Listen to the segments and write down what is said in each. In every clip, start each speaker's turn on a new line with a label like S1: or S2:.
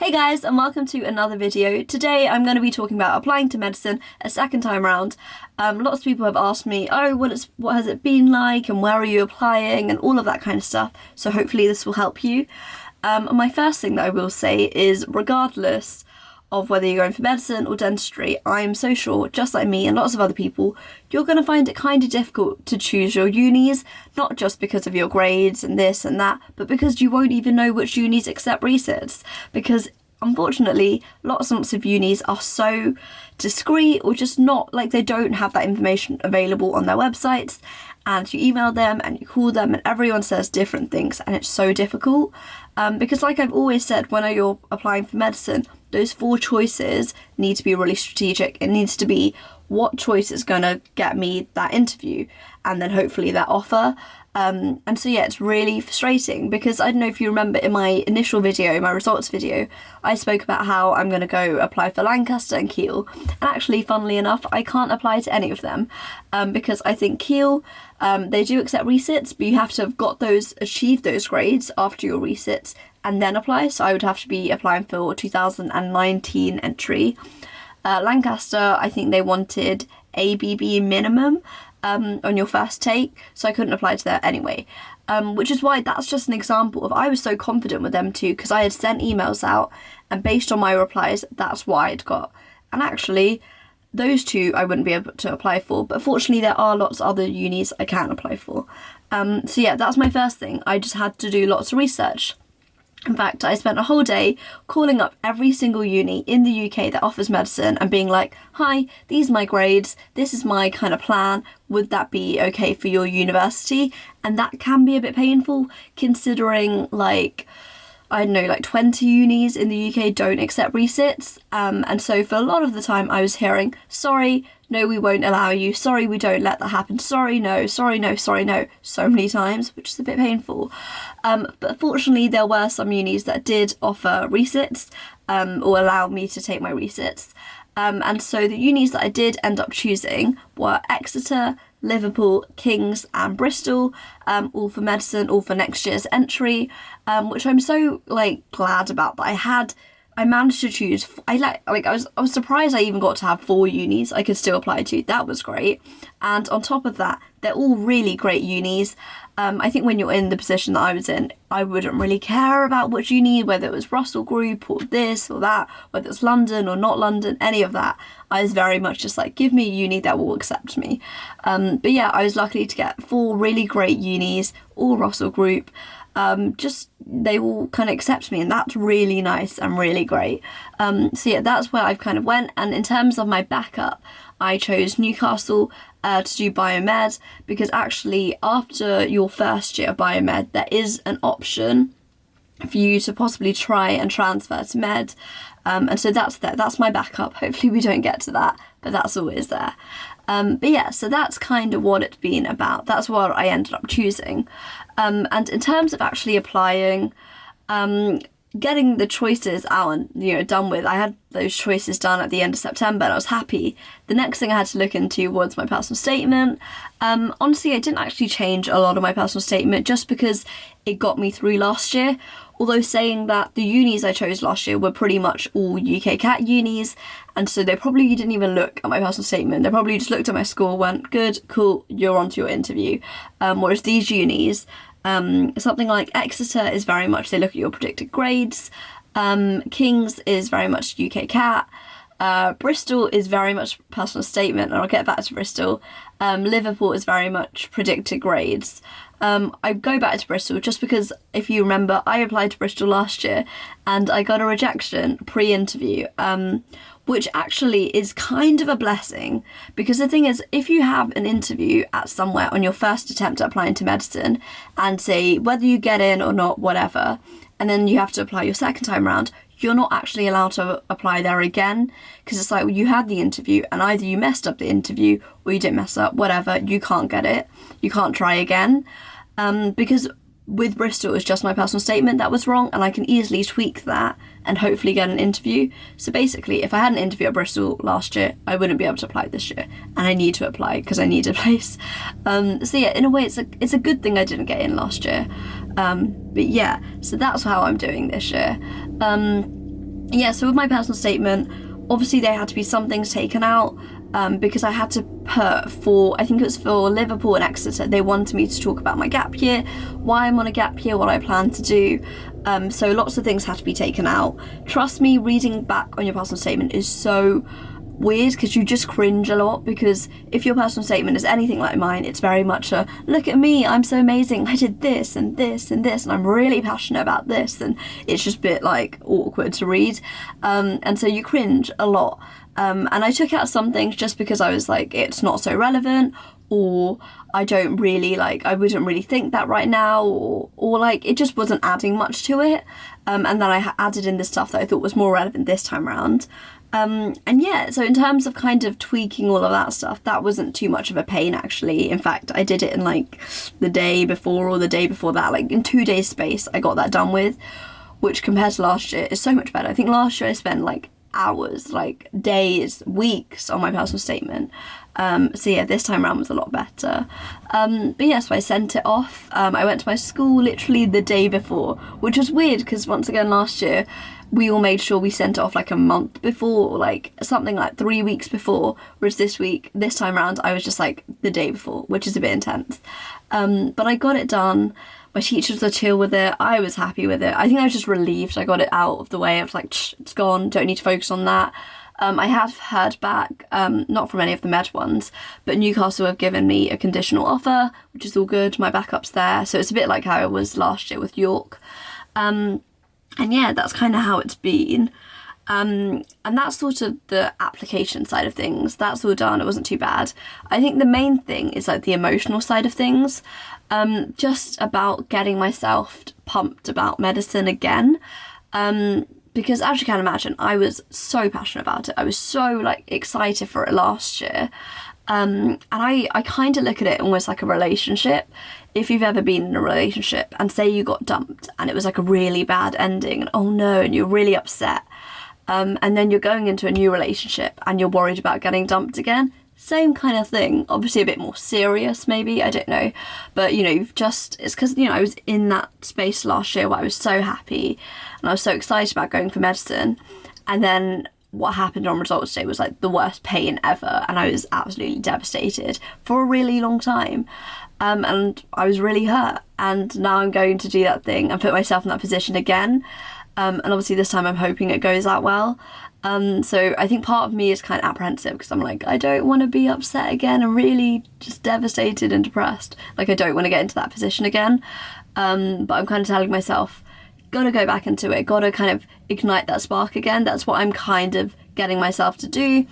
S1: Hey guys, and welcome to another video. Today I'm going to be talking about applying to medicine a second time round. Lots of people have asked me, what has it been like and where are you applying and all of that kind of stuff, so hopefully this will help you. My first thing that I will say is, regardless of whether you're going for medicine or dentistry, I'm so sure, just like me and lots of other people, you're going to find it kind of difficult to choose your unis, not just because of your grades and this and that, but because you won't even know which unis accept resits. Because unfortunately, lots and lots of unis are so discreet, or just not, like, they don't have that information available on their websites, and you email them and you call them and everyone says different things, and it's so difficult. Because like I've always said, when you're applying for medicine, those 4 choices need to be really strategic. It needs to be what choice is going to get me that interview and then hopefully that offer. And so yeah, it's really frustrating because I don't know if you remember in my initial video, my results video, I spoke about how I'm going to go apply for Lancaster and Keele. And actually, funnily enough, I can't apply to any of them because I think Keele, they do accept resits, but you have to have achieved those grades after your resits and then apply. So I would have to be applying for 2019 entry. Lancaster, I think they wanted ABB minimum on your first take, so I couldn't apply to that anyway, which is why that's just an example of, I was so confident with them too because I had sent emails out and based on my replies that's what I'd got. And actually those 2 I wouldn't be able to apply for, but fortunately there are lots of other unis I can apply for. So yeah, that's my first thing. I just had to do lots of research. In fact, I spent a whole day calling up every single uni in the UK that offers medicine and being like, hi, these are my grades, this is my kind of plan, would that be okay for your university? And that can be a bit painful considering, like, I don't know, like 20 unis in the UK don't accept resits. And so for a lot of the time I was hearing, sorry, no, we won't allow you, sorry, we don't let that happen, sorry, no, sorry, no, sorry, no, so many times, which is a bit painful. But fortunately there were some unis that did offer resits or allow me to take my resits. And so the unis that I did end up choosing were Exeter, Liverpool, King's and Bristol, all for medicine, all for next year's entry, which I'm so glad about that I managed to choose. I was surprised I even got to have 4 unis I could still apply to. That was great. And on top of that, they're all really great unis. I think when you're in the position that I was in, I wouldn't really care about which uni, whether it was Russell Group or this or that, whether it's London or not London, any of that. I was very much just like, give me a uni that will accept me. But yeah, I was lucky to get 4 really great unis, all Russell Group. They all kind of accept me, and that's really nice and really great. So yeah, that's where I've kind of went. And in terms of my backup, I chose Newcastle to do biomed, because actually after your first year of biomed there is an option for you to possibly try and transfer to med, and so that's my backup. Hopefully we don't get to that, but that's always there. But yeah, so that's kind of what it's been about. That's what I ended up choosing. And in terms of actually applying, getting the choices out and done with, I had those choices done at the end of September and I was happy. The next thing I had to look into was my personal statement. Honestly, I didn't actually change a lot of my personal statement just because it got me through last year. Although saying that, the unis I chose last year were pretty much all UK CAT unis, and so they probably didn't even look at my personal statement. They probably just looked at my score, went, good, cool, you're on to your interview. Whereas these unis, something like Exeter is very much, they look at your predicted grades. King's is very much UK CAT. Bristol is very much personal statement, and I'll get back to Bristol. Liverpool is very much predicted grades. I go back to Bristol just because, if you remember, I applied to Bristol last year and I got a rejection pre-interview, which actually is kind of a blessing, because the thing is, if you have an interview at somewhere on your first attempt at applying to medicine and say whether you get in or not, whatever, and then you have to apply your second time round, you're not actually allowed to apply there again, because it's like, well, you had the interview and either you messed up the interview or you didn't mess up, whatever, you can't get it, you can't try again. Because with Bristol, it's just my personal statement that was wrong, and I can easily tweak that and hopefully get an interview. So basically, if I had an interview at Bristol last year, I wouldn't be able to apply this year, and I need to apply because I need a place. So yeah, in a way, it's a good thing I didn't get in last year. But yeah, so that's how I'm doing this year. yeah, so with my personal statement, obviously there had to be some things taken out, because I had to put I think it was for Liverpool and Exeter, they wanted me to talk about my gap year, why I'm on a gap year, what I plan to do. So lots of things had to be taken out. Trust me, reading back on your personal statement is so weird because you just cringe a lot, because if your personal statement is anything like mine, it's very much a look at me, I'm so amazing, I did this and this and this and I'm really passionate about this, and it's just a bit like awkward to read, and so you cringe a lot, and I took out some things just because I was like, it's not so relevant, or I wouldn't really think that right now, or like it just wasn't adding much to it, and then I added in the stuff that I thought was more relevant this time around. And yeah, so in terms of kind of tweaking all of that stuff, that wasn't too much of a pain actually. In fact, I did it in like the day before or the day before that, like in 2 days space, I got that done with, which compared to last year is so much better. I think last year I spent like hours, like days, weeks on my personal statement. So yeah, this time around was a lot better. But yeah, so I sent it off. I went to my school literally the day before, which was weird because once again last year we all made sure we sent it off like a month before, like something like 3 weeks before, whereas this time around I was just like the day before, which is a bit intense. But I got it done. My teachers were chill with it. I was happy with it. I think I was just relieved I got it out of the way. I was like, it's gone, don't need to focus on that. I have heard back, not from any of the med ones, but Newcastle have given me a conditional offer, which is all good. My backup's there. So it's a bit like how it was last year with York. And yeah, that's kind of how it's been. And that's sort of the application side of things. That's all done. It wasn't too bad. I think the main thing is like the emotional side of things. Just about getting myself pumped about medicine again. Because as you can imagine, I was so passionate about it. I was so like excited for it last year. And I kind of look at it almost like a relationship. If you've ever been in a relationship and say you got dumped and it was like a really bad ending and oh no, and you're really upset. And then you're going into a new relationship and you're worried about getting dumped again. Same kind of thing, obviously a bit more serious maybe, I don't know. But you know, it's because, you know, I was in that space last year where I was so happy and I was so excited about going for medicine. And then what happened on results day was like the worst pain ever, and I was absolutely devastated for a really long time. And I was really hurt, and now I'm going to do that thing and put myself in that position again. And obviously this time I'm hoping it goes out well. So I think part of me is kind of apprehensive because I'm like, I don't want to be upset again and really just devastated and depressed. Like I don't want to get into that position again. But I'm kind of telling myself, gotta go back into it, gotta kind of ignite that spark again. That's what I'm kind of getting myself to do.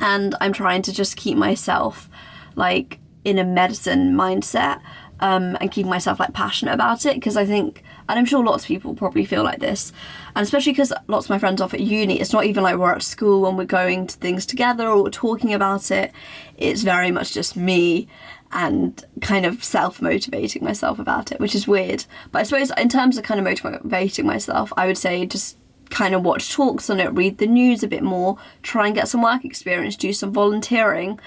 S1: And I'm trying to just keep myself like in a medicine mindset, and keep myself like passionate about it, because I think, and I'm sure lots of people probably feel like this, and especially because lots of my friends off at uni, it's not even like we're at school and we're going to things together or we're talking about it. It's very much just me and kind of self-motivating myself about it, which is weird. But I suppose in terms of kind of motivating myself, I would say just kind of watch talks on it, read the news a bit more, try and get some work experience, do some volunteering,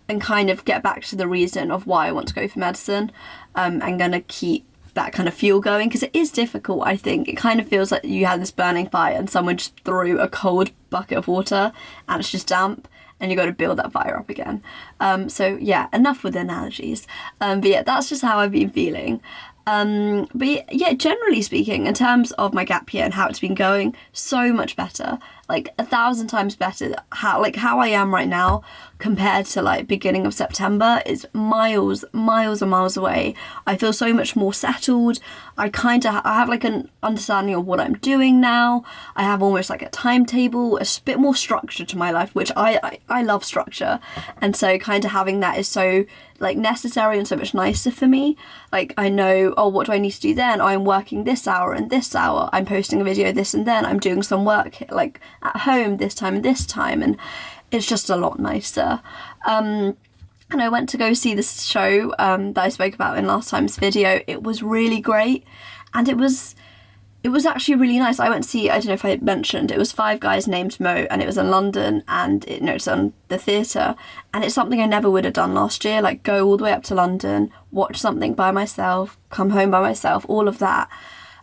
S1: and kind of get back to the reason of why I want to go for medicine. I'm going to keep that kind of fuel going, because it is difficult, I think. It kind of feels like you had this burning fire and someone just threw a cold bucket of water and it's just damp and you got to build that fire up again. So yeah, enough with analogies. But yeah, that's just how I've been feeling. But yeah, generally speaking, in terms of my gap year and how it's been going, so much better, like 1,000 times better. How I am right now compared to like beginning of September is miles and miles away. I feel so much more settled. I have like an understanding of what I'm doing now. I have almost like a timetable, a bit more structure to my life, which I love structure, and so kind of having that is so like necessary and so much nicer for me. Like I know, oh, what do I need to do then? Oh, I'm working this hour and this hour, I'm posting a video this and then, I'm doing some work like at home this time and this time, and it's just a lot nicer. And I went to go see this show that I spoke about in last time's video. It was really great, and it was actually really nice. I went to see, I don't know if I mentioned, it was Five Guys Named Mo, and it was in London, and it's on the theatre, and it's something I never would have done last year, like go all the way up to London, watch something by myself, come home by myself, all of that.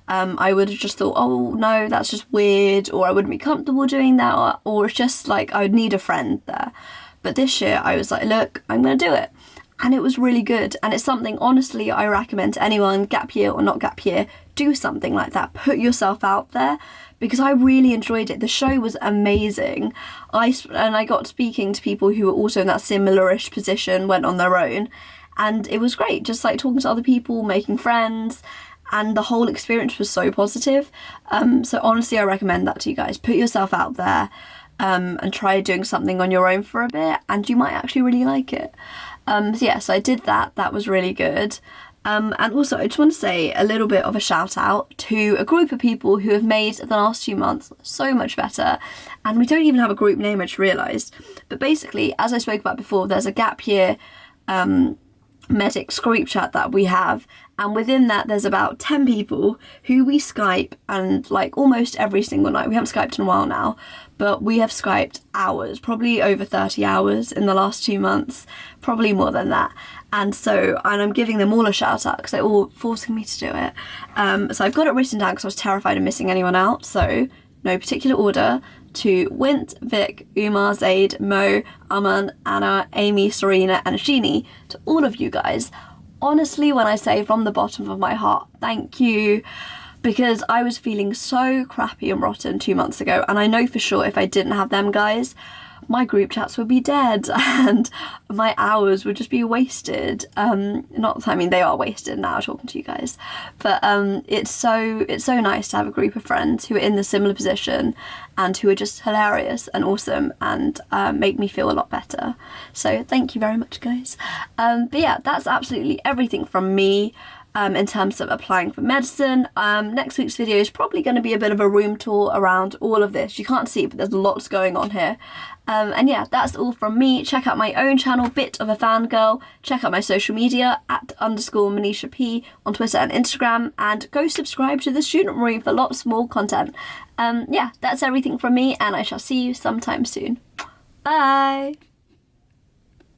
S1: I would have just thought, oh no, that's just weird, or I wouldn't be comfortable doing that, or it's just like I would need a friend there. But this year I was like, look, I'm going to do it. And it was really good. And it's something, honestly, I recommend to anyone, gap year or not gap year, do something like that. Put yourself out there, because I really enjoyed it. The show was amazing. I got speaking to people who were also in that similar-ish position, went on their own. And it was great, just like talking to other people, making friends, and the whole experience was so positive. So honestly, I recommend that to you guys. Put yourself out there and try doing something on your own for a bit, and you might actually really like it. So I did that. That was really good. And also, I just want to say a little bit of a shout out to a group of people who have made the last few months so much better. And we don't even have a group name, I just realised. But basically, as I spoke about before, there's a gap year medics group chat that we have, and within that there's about 10 people who we Skype, and like almost every single night. We haven't Skyped in a while now, but we have Skyped hours, probably over 30 hours in the last 2 months, probably more than that. And I'm giving them all a shout out because they're all forcing me to do it. So I've got it written down because I was terrified of missing anyone out, so no particular order. To Wint, Vic, Umar, Zaid, Mo, Aman, Anna, Amy, Serena and Ashini, to all of you guys. Honestly, when I say from the bottom of my heart, thank you, because I was feeling so crappy and rotten 2 months ago, and I know for sure if I didn't have them guys, my group chats would be dead and my hours would just be wasted. They are wasted now talking to you guys, but it's so nice to have a group of friends who are in the similar position and who are just hilarious and awesome and make me feel a lot better. So thank you very much, guys. But yeah, that's absolutely everything from me. In terms of applying for medicine. Next week's video is probably going to be a bit of a room tour around all of this. You can't see, but there's lots going on here. And yeah, that's all from me. Check out my own channel, Bit of a Fangirl. Check out my social media, @_Manisha P on Twitter and Instagram. And go subscribe to The Student Room for lots more content. Yeah, that's everything from me, and I shall see you sometime soon. Bye!